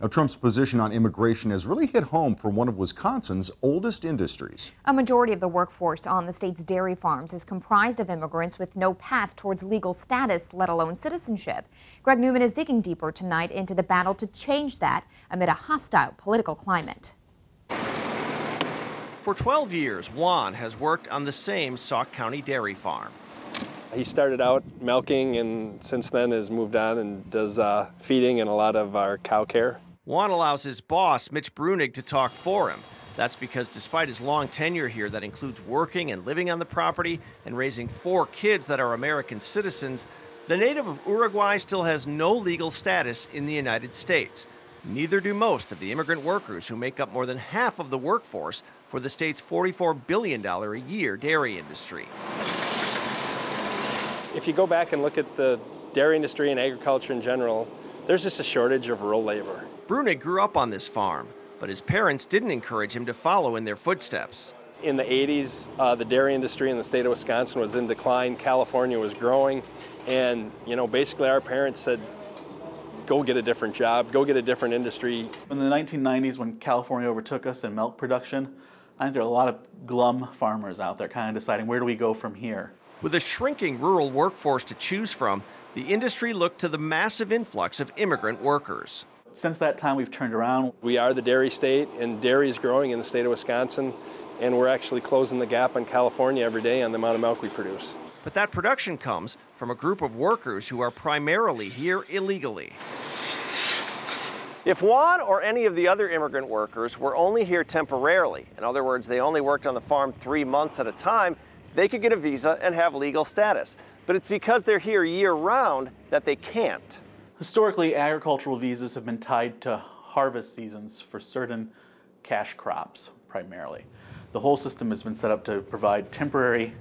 Now, Trump's position on immigration has really hit home for one of Wisconsin's oldest industries. A majority of the workforce on the state's dairy farms is comprised of immigrants with no path towards legal status, let alone citizenship. Greg Newman is digging deeper tonight into the battle to change that amid a hostile political climate. For 12 years, Juan has worked on the same Sauk County dairy farm. He started out milking and since then has moved on and does feeding and a lot of our cow care. Juan allows his boss, Mitch Brunig, to talk for him. That's because despite his long tenure here that includes working and living on the property and raising 4 kids that are American citizens, the native of Uruguay still has no legal status in the United States. Neither do most of the immigrant workers who make up more than half of the workforce for the state's $44 billion a year dairy industry. If you go back and look at the dairy industry and agriculture in general, there's just a shortage of rural labor. Brunig grew up on this farm, but his parents didn't encourage him to follow in their footsteps. In the 80s, the dairy industry in the state of Wisconsin was in decline. California was growing. And, basically our parents said, go get a different job, go get a different industry. In the 1990s, when California overtook us in milk production, I think there are a lot of glum farmers out there kind of deciding, where do we go from here? With a shrinking rural workforce to choose from, the industry looked to the massive influx of immigrant workers. Since that time, we've turned around. We are the dairy state, and dairy is growing in the state of Wisconsin, and we're actually closing the gap on California every day on the amount of milk we produce. But that production comes from a group of workers who are primarily here illegally. If Juan or any of the other immigrant workers were only here temporarily, in other words, they only worked on the farm 3 months at a time, they could get a visa and have legal status. But it's because they're here year-round that they can't. Historically, agricultural visas have been tied to harvest seasons for certain cash crops, primarily. The whole system has been set up to provide temporary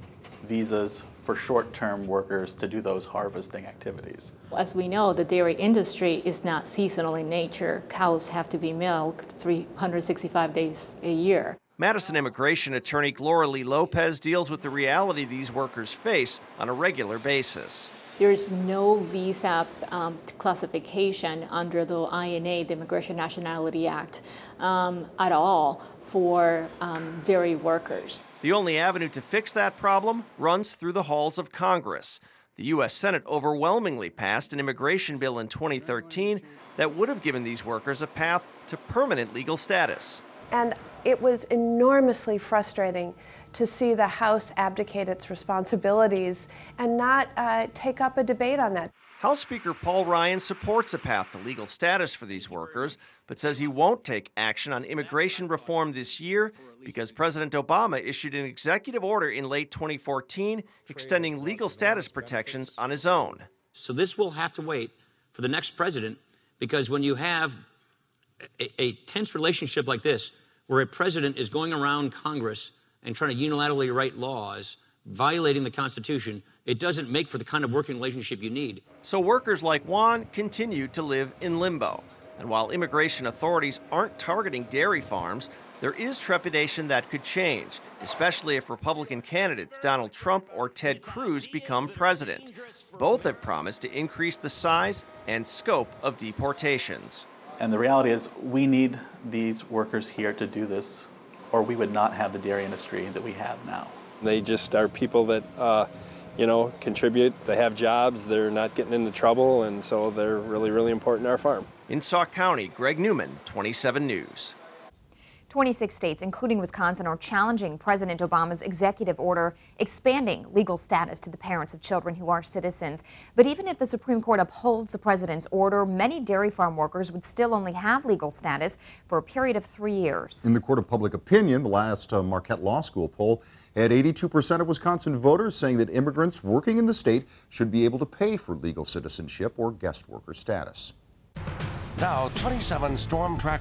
visas for short-term workers to do those harvesting activities. As we know, the dairy industry is not seasonal in nature. Cows have to be milked 365 days a year. Madison immigration attorney Gloria Lee Lopez deals with the reality these workers face on a regular basis. There is no visa classification under the INA, the Immigration Nationality Act, at all for dairy workers. The only avenue to fix that problem runs through the halls of Congress. The U.S. Senate overwhelmingly passed an immigration bill in 2013 that would have given these workers a path to permanent legal status. And it was enormously frustrating to see the House abdicate its responsibilities and not take up a debate on that. House Speaker Paul Ryan supports a path to legal status for these workers, but says he won't take action on immigration reform this year because President Obama issued an executive order in late 2014 extending legal status protections on his own. So this will have to wait for the next president, because when you have a tense relationship like this, where a president is going around Congress and trying to unilaterally write laws, violating the Constitution, it doesn't make for the kind of working relationship you need. So workers like Juan continue to live in limbo. And while immigration authorities aren't targeting dairy farms, there is trepidation that could change, especially if Republican candidates Donald Trump or Ted Cruz become president. Both have promised to increase the size and scope of deportations. And the reality is, we need these workers here to do this, or we would not have the dairy industry that we have now. They just are people that, contribute. They have jobs. They're not getting into trouble, and so they're really, really important to our farm. In Sauk County, Greg Newman, 27 News. 26 states, including Wisconsin, are challenging President Obama's executive order expanding legal status to the parents of children who are citizens. But even if the Supreme Court upholds the president's order, many dairy farm workers would still only have legal status for a period of 3 years. In the court of public opinion, the last Marquette Law School poll had 82% of Wisconsin voters saying that immigrants working in the state should be able to pay for legal citizenship or guest worker status. Now, 27 Storm Track